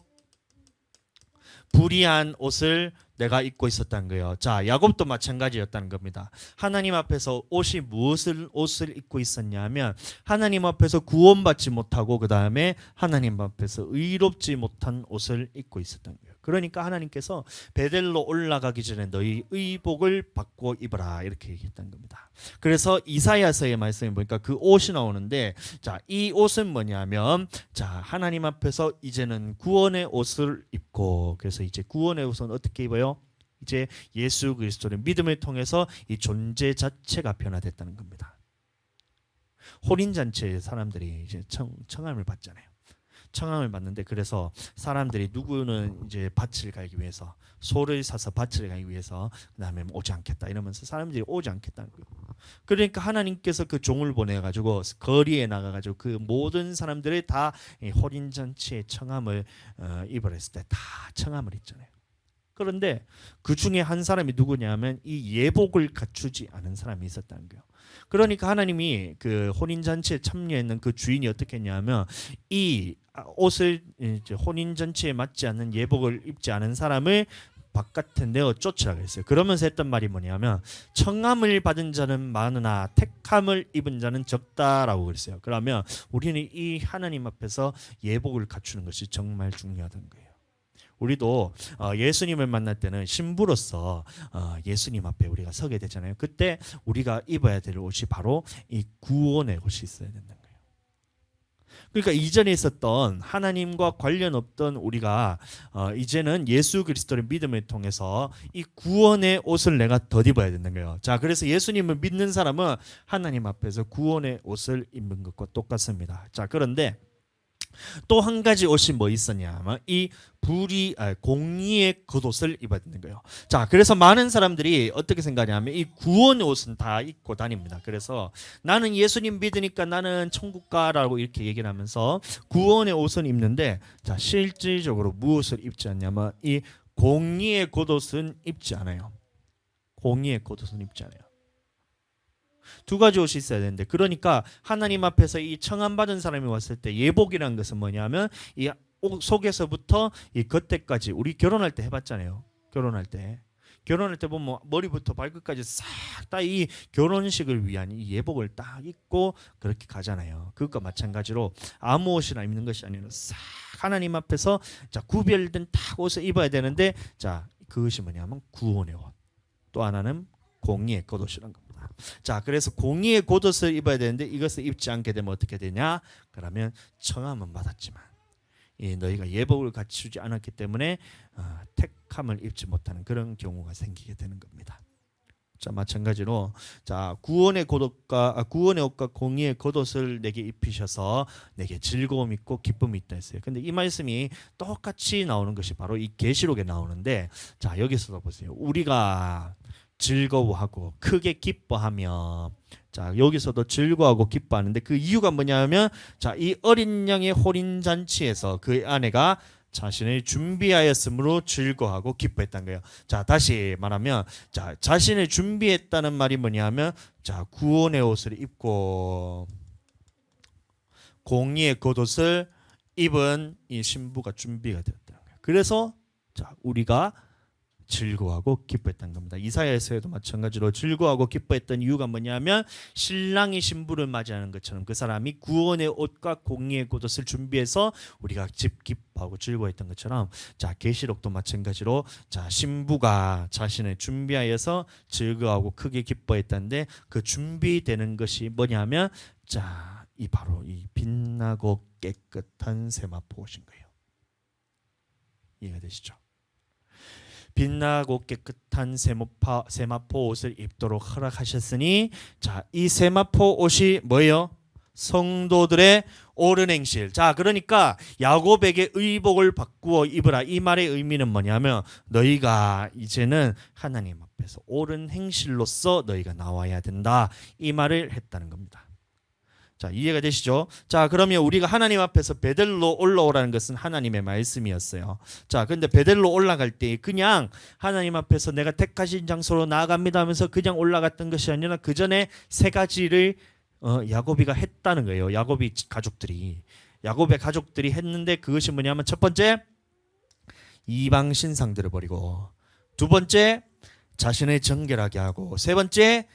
[SPEAKER 1] 불의한 옷을 내가 입고 있었다는 거예요. 자, 야곱도 마찬가지였다는 겁니다. 하나님 앞에서 옷을 입고 있었냐면 하나님 앞에서 구원받지 못하고 그 다음에 하나님 앞에서 의롭지 못한 옷을 입고 있었던 거예요. 그러니까 하나님께서 베델로 올라가기 전에 너희 의복을 바꾸어 입어라 이렇게 얘기했다는 겁니다. 그래서 이사야서의 말씀에 보니까 그 옷이 나오는데, 자, 이 옷은 뭐냐면, 자, 하나님 앞에서 이제는 구원의 옷을 입고, 그래서 이제 구원의 옷은 어떻게 입어요? 이제 예수 그리스도의 믿음을 통해서 이 존재 자체가 변화됐다는 겁니다. 혼인잔치에 사람들이 이제 청함을 받잖아요. 청함을 받는데, 그래서 사람들이 누구는 이제 밭을 가기 위해서 소를 사서 밭을 가기 위해서 그다음에 오지 않겠다 이러면서 사람들이 오지 않겠다는 거예요. 그러니까 하나님께서 그 종을 보내가지고 거리에 나가가지고 그 모든 사람들이 다 혼인잔치에 청함을 입었을 때 다 청함을 입잖아요. 그런데 그 중에 한 사람이 누구냐면 이 예복을 갖추지 않은 사람이 있었다는 거예요. 그러니까 하나님이 그 혼인잔치에 참여했는 그 주인이 어떻게 했냐면 이 옷을 이제 혼인잔치에 맞지 않는 예복을 입지 않은 사람을 바깥에 내어 쫓으라고 했어요. 그러면서 했던 말이 뭐냐면 청함을 받은 자는 많으나 택함을 입은 자는 적다라고 그랬어요. 그러면 우리는 이 하나님 앞에서 예복을 갖추는 것이 정말 중요하다는 거예요. 우리도 예수님을 만날 때는 신부로서 예수님 앞에 우리가 서게 되잖아요. 그때 우리가 입어야 될 옷이 바로 이 구원의 옷이 있어야 된다는 거예요. 그러니까 이전에 있었던 하나님과 관련 없던 우리가 이제는 예수 그리스도의 믿음을 통해서 이 구원의 옷을 내가 덧입어야 된다는 거예요. 자, 그래서 예수님을 믿는 사람은 하나님 앞에서 구원의 옷을 입는 것과 똑같습니다. 자, 그런데 또 한 가지 옷이 뭐 있었냐면 이 공의의 겉옷을 입어야 되는 거예요. 자, 그래서 많은 사람들이 어떻게 생각하냐면 이 구원의 옷은 다 입고 다닙니다. 그래서 나는 예수님 믿으니까 나는 천국 가라고 이렇게 얘기를 하면서 구원의 옷은 입는데, 자, 실질적으로 무엇을 입지 않냐면 이 공의의 겉옷은 입지 않아요. 공의의 겉옷은 입지 않아요. 두 가지 옷이 있어야 되는데, 그러니까 하나님 앞에서 이 청함받은 사람이 왔을 때 예복이라는 것은 뭐냐면 이 속에서부터 이 겉에까지, 우리 결혼할 때 해봤잖아요. 결혼할 때 보면 머리부터 발끝까지 싹 다 이 결혼식을 위한 이 예복을 딱 입고 그렇게 가잖아요. 그것과 마찬가지로 아무 옷이나 입는 것이 아니라 싹 하나님 앞에서 자 구별된 딱 옷을 입어야 되는데, 자 그것이 뭐냐면 구원의 옷, 또 하나는 공의의 겉옷이란 겁니다. 자, 그래서 공의의 겉옷을 입어야 되는데 이것을 입지 않게 되면 어떻게 되냐? 그러면 청함은 받았지만 너희가 예복을 갖추지 않았기 때문에 택함을 입지 못하는 그런 경우가 생기게 되는 겁니다. 자, 마찬가지로 자 구원의 옷과 공의의 겉옷을 내게 입히셔서 내게 즐거움 있고 기쁨이 있다 했어요. 근데 이 말씀이 똑같이 나오는 것이 바로 이 계시록에 나오는데, 자 여기서도 보세요. 우리가 즐거워하고 크게 기뻐하며, 자 여기서도 즐거워하고 기뻐하는데 그 이유가 뭐냐면, 자 이 어린 양의 혼인 잔치에서 그 아내가 자신을 준비하였으므로 즐거워하고 기뻐했다는 거예요. 자 다시 말하면, 자 자신을 준비했다는 말이 뭐냐면, 자 구원의 옷을 입고 공의의 겉옷을 입은 이 신부가 준비가 되었다는 거예요. 그래서 자 우리가 즐거워하고 기뻐했던 겁니다. 이사야에서도 마찬가지로 즐거워하고 기뻐했던 이유가 뭐냐면, 신랑이 신부를 맞이하는 것처럼 그 사람이 구원의 옷과 공의의 겉옷을 준비해서 우리가 기뻐하고 즐거워했던 것처럼, 자 계시록도 마찬가지로 자 신부가 자신을 준비하여서 즐거워하고 크게 기뻐했다는데, 그 준비되는 것이 뭐냐면, 자 이 바로 이 빛나고 깨끗한 세마포 옷인 거예요. 이해가 되시죠? 빛나고 깨끗한 세마포 옷을 입도록 허락하셨으니, 자, 이 세마포 옷이 뭐예요? 성도들의 옳은 행실. 자, 그러니까 야곱에게 의복을 바꾸어 입으라, 이 말의 의미는 뭐냐면, 너희가 이제는 하나님 앞에서 옳은 행실로서 너희가 나와야 된다, 이 말을 했다는 겁니다. 자, 이해가 되시죠? 자, 그러면 우리가 하나님 앞에서 베델로 올라오라는 것은 하나님의 말씀이었어요. 자, 근데 베델로 올라갈 때 그냥 하나님 앞에서 내가 택하신 장소로 나아갑니다 하면서 그냥 올라갔던 것이 아니라 그 전에 세 가지를 야곱이가 했다는 거예요. 야곱의 가족들이 했는데, 그것이 뭐냐면, 첫 번째 이방 신상들을 버리고, 두 번째 자신을 정결하게 하고, 세 번째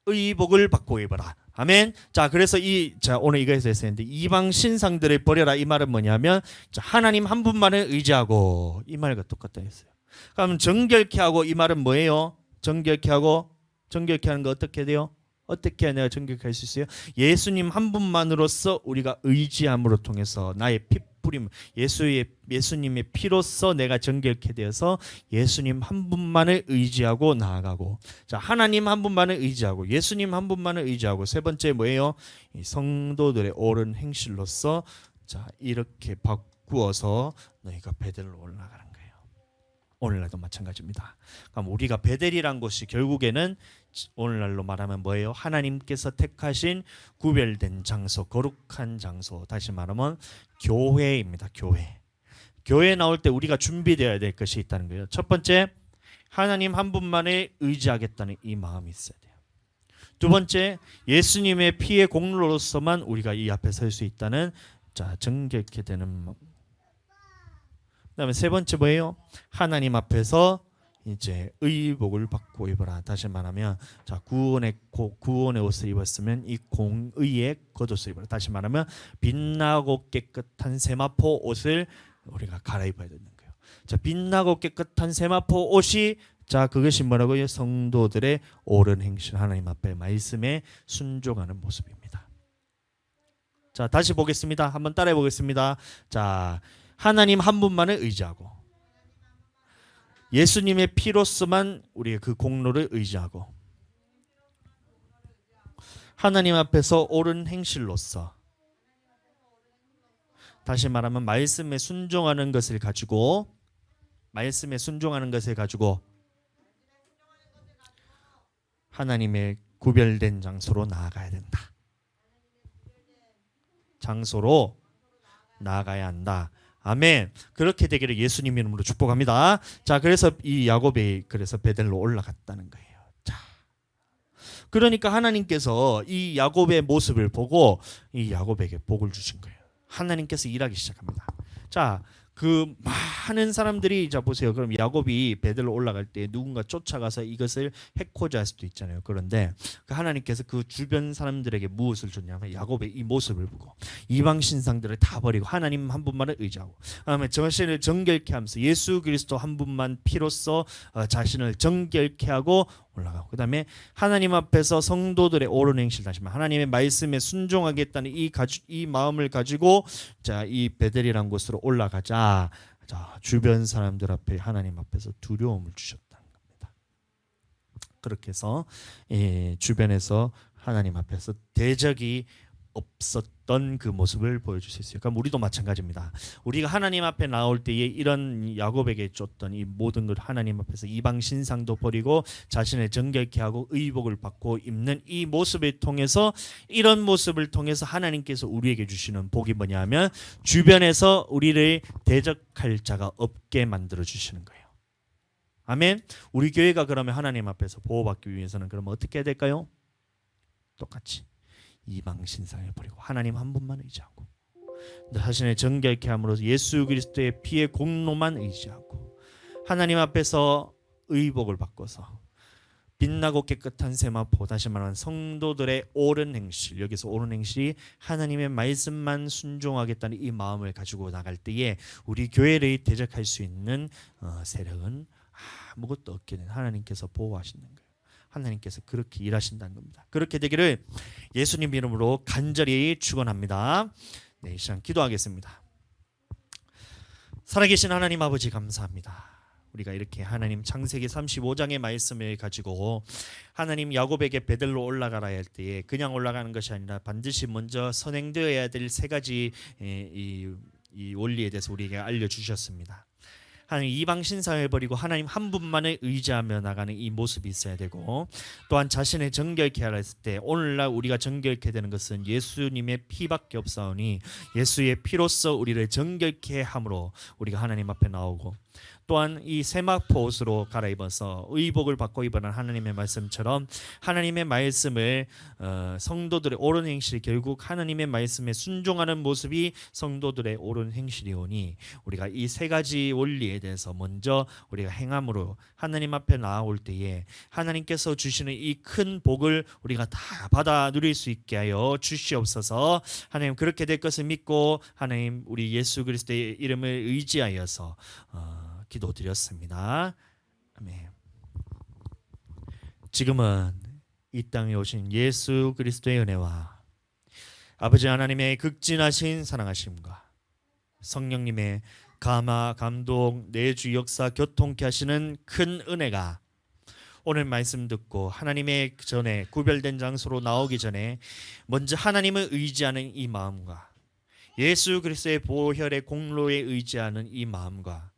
[SPEAKER 1] 의복을 받고 입어라. 아멘. 자, 그래서 오늘 이거에서 했었는데 이방 신상들을 버려라 이 말은 뭐냐면 하나님 한 분만을 의지하고 이 말과 똑같다 했어요. 그럼 정결케 하고 이 말은 뭐예요? 정결케 하고, 정결케 하는 거 어떻게 돼요? 어떻게 해야 내가 정결케 할 수 있어요? 예수님 한 분만으로서 우리가 의지함으로 통해서 나의 피 뿌림, 예수님의 피로써 내가 정결케 되어서 예수님 한 분만을 의지하고 나아가고, 자, 하나님 한 분만을 의지하고 예수님 한 분만을 의지하고, 세 번째 뭐예요? 이 성도들의 옳은 행실로서 자, 이렇게 바꾸어서 너희가 베델로 올라가는 거예요. 오늘날도 마찬가지입니다. 그럼 우리가 베델이란 것이 결국에는 오늘날로 말하면 뭐예요? 하나님께서 택하신 구별된 장소, 거룩한 장소, 다시 말하면 교회입니다. 교회에 나올 때 우리가 준비되어야 될 것이 있다는 거예요. 첫 번째, 하나님 한 분만을 의지하겠다는 이 마음이 있어야 돼요. 두 번째, 예수님의 피의 공로로서만 우리가 이 앞에 설 수 있다는 자, 정결케 되는 마음. 그다음에 세 번째 뭐예요? 하나님 앞에서 이제 의복을 받고 입어라. 다시 말하면 자, 구원의 옷을 입었으면 이 공의의 겉옷을 입어라. 다시 말하면 빛나고 깨끗한 세마포 옷을 우리가 갈아입어야 되는 거예요. 자, 빛나고 깨끗한 세마포 옷이 자, 그것이 뭐라고요? 성도들의 옳은 행실, 하나님 앞에 말씀에 순종하는 모습입니다. 자, 다시 보겠습니다. 한번 따라해 보겠습니다. 자, 하나님 한 분만을 의지하고 예수님의 피로서만 우리의 그 공로를 의지하고 하나님 앞에서 옳은 행실로서, 다시 말하면 말씀에 순종하는 것을 가지고 하나님의 구별된 장소로 나아가야 된다. 장소로 나아가야 한다. 아멘. 그렇게 되기를 예수님 이름으로 축복합니다. 자, 그래서 이 야곱이 그래서 베델로 올라갔다는 거예요. 자, 그러니까 하나님께서 이 야곱의 모습을 보고 이 야곱에게 복을 주신 거예요. 하나님께서 일하기 시작합니다. 자, 그 많은 사람들이 자 보세요. 그럼 야곱이 베델로 올라갈 때 누군가 쫓아가서 이것을 해코지 할 수도 있잖아요. 그런데 그 하나님께서 그 주변 사람들에게 무엇을 줬냐면 야곱의 이 모습을 보고 이방 신상들을 다 버리고 하나님 한 분만을 의지하고, 그다음에 자신을 정결케 하면서 예수 그리스도 한 분만 피로써 자신을 정결케 하고 올라가고, 그다음에 하나님 앞에서 성도들의 옳은 행실, 다시 말하면 하나님의 말씀에 순종하겠다는 이 마음을 가지고 자, 이 베델이라는 곳으로 올라가자. 자, 주변 사람들 앞에 하나님 앞에서 두려움을 주셨다는 겁니다. 그렇게 해서 주변에서 하나님 앞에서 대적이 없었던 그 모습을 보여줄 수 있어요. 그러니까 우리도 마찬가지입니다. 우리가 하나님 앞에 나올 때에 이런 야곱에게 줬던 이 모든 걸 하나님 앞에서 이방 신상도 버리고 자신을 정결케 하고 의복을 받고 입는 이 모습을 통해서, 이런 모습을 통해서 하나님께서 우리에게 주시는 복이 뭐냐면 주변에서 우리를 대적할 자가 없게 만들어 주시는 거예요. 아멘. 우리 교회가 그러면 하나님 앞에서 보호받기 위해서는 그러면 어떻게 해야 될까요? 똑같이 이방 신상을 버리고 하나님 한 분만 의지하고 자신을 정결케 함으로써 예수 그리스도의 피의 공로만 의지하고 하나님 앞에서 의복을 바꿔서 빛나고 깨끗한 세마포, 다시 말하면 성도들의 옳은 행실, 여기서 옳은 행실이 하나님의 말씀만 순종하겠다는 이 마음을 가지고 나갈 때에 우리 교회를 대적할 수 있는 세력은 아무것도 없게 된 하나님께서 보호하시는 거예요. 하나님께서 그렇게 일하신다는 겁니다. 그렇게 되기를 예수님 이름으로 간절히 축원합니다. 네, 이 시간 기도하겠습니다. 살아계신 하나님 아버지 감사합니다. 우리가 이렇게 하나님 창세기 35장의 말씀을 가지고 하나님 야곱에게 베델로 올라가라 할 때에 그냥 올라가는 것이 아니라 반드시 먼저 선행되어야 될 세 가지 이 원리에 대해서 우리에게 알려주셨습니다. 하나님 이방 신상을 버리고 하나님 한 분만을 의지하며 나가는 이 모습이 있어야 되고, 또한 자신을 정결케 하라 했을 때 오늘날 우리가 정결케 되는 것은 예수님의 피밖에 없사오니 예수의 피로써 우리를 정결케 함으로 우리가 하나님 앞에 나오고, 또한 이 세마포 옷으로 갈아입어서 의복을 받고 입어는 하나님의 말씀처럼 하나님의 말씀을 성도들의 옳은 행실이 결국 하나님의 말씀에 순종하는 모습이 성도들의 옳은 행실이오니 우리가 이 세 가지 원리에 대해서 먼저 우리가 행함으로 하나님 앞에 나아올 때에 하나님께서 주시는 이 큰 복을 우리가 다 받아 누릴 수 있게 하여 주시옵소서. 하나님 그렇게 될 것을 믿고 하나님 우리 예수 그리스도의 이름을 의지하여서 기도드렸습니다. 아멘. 지금은 이 땅에 오신 예수 그리스도의 은혜와 아버지 하나님의 극진하신 사랑하심과 성령님의 감화, 감동, 내주, 역사, 교통케 하시는 큰 은혜가 오늘 말씀 듣고 하나님의 전에 구별된 장소로 나오기 전에 먼저 하나님을 의지하는 이 마음과 예수 그리스도의 보혈의 공로에 의지하는 이 마음과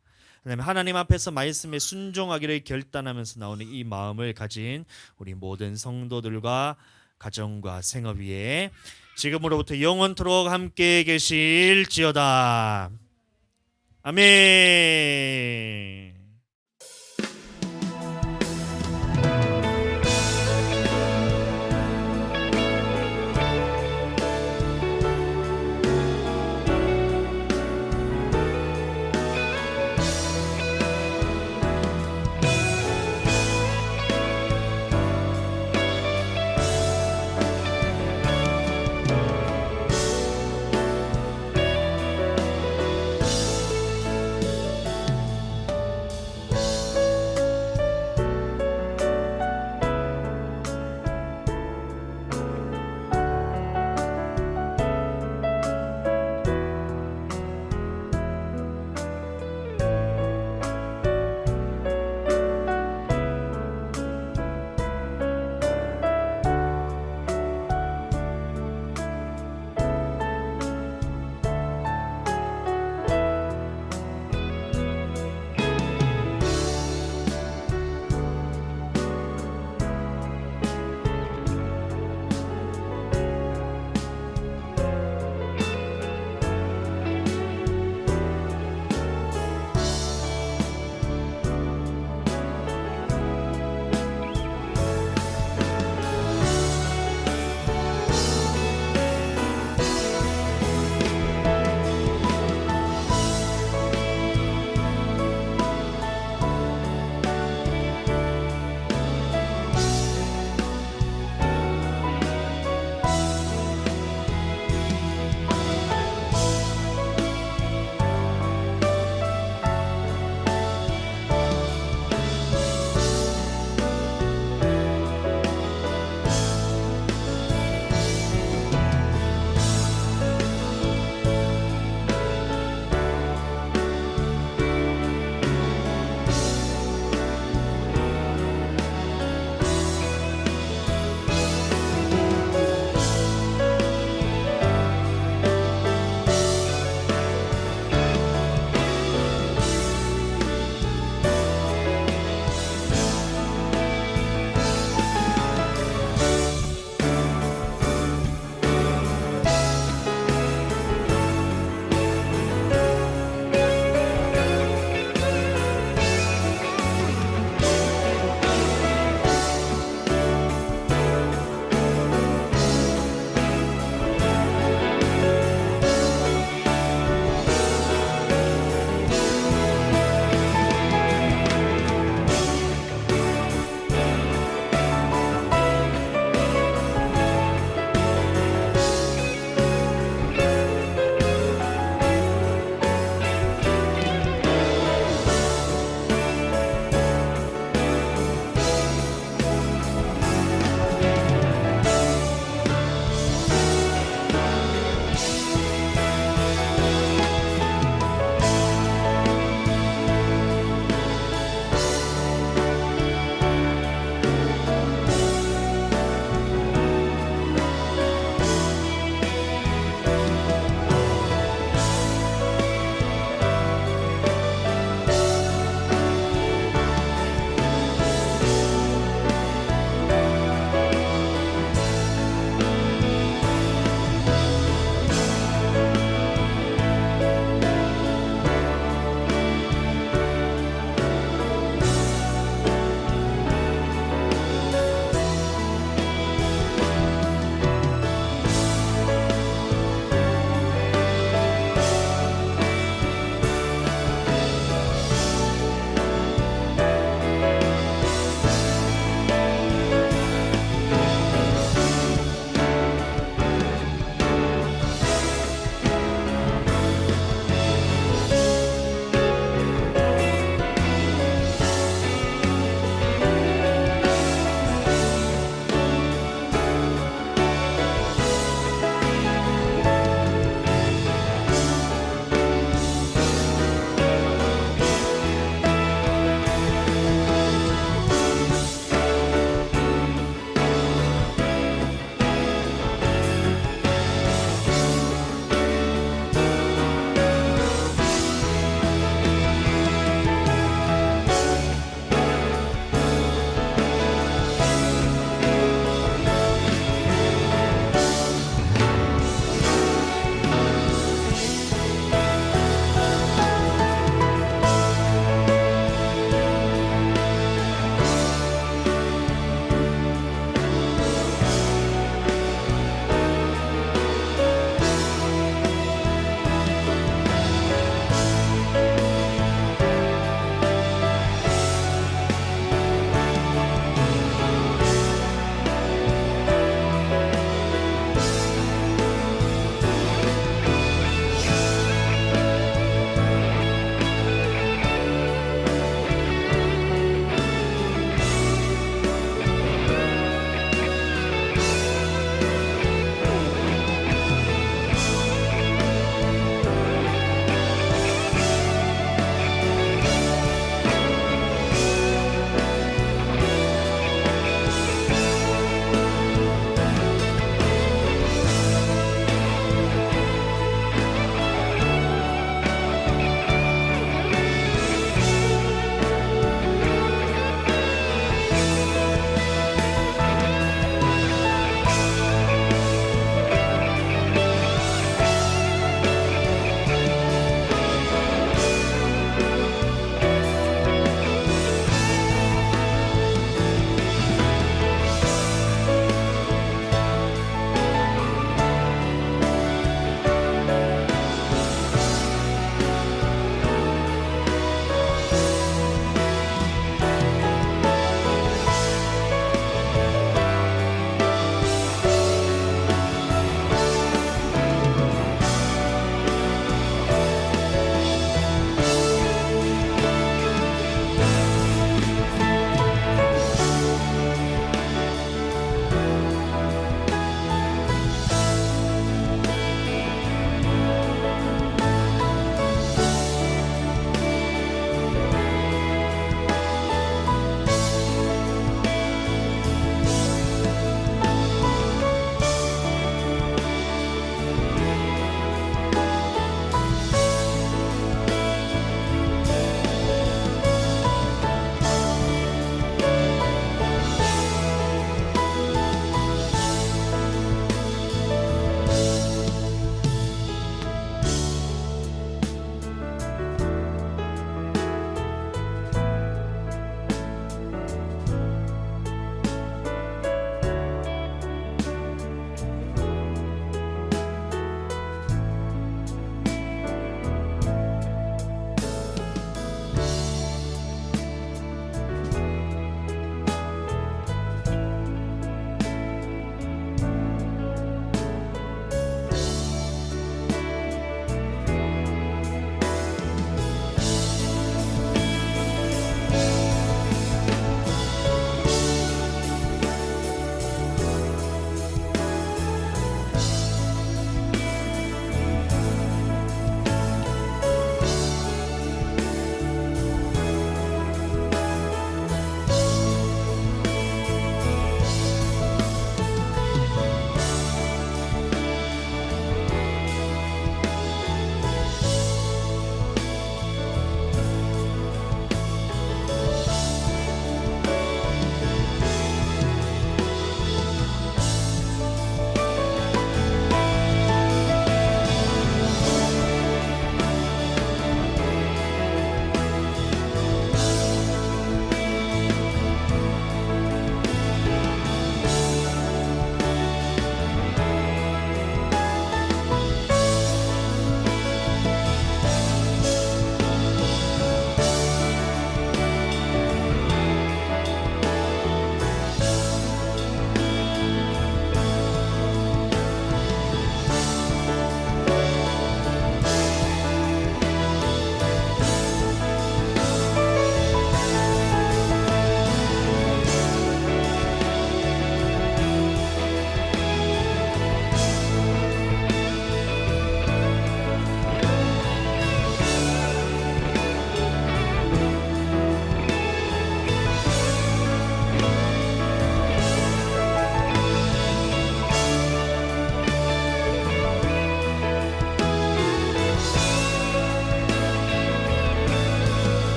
[SPEAKER 1] 하나님 앞에서 말씀에 순종하기를 결단하면서 나오는 이 마음을 가진 우리 모든 성도들과 가정과 생업 위에 지금으로부터 영원토록 함께 계실지어다. 아멘.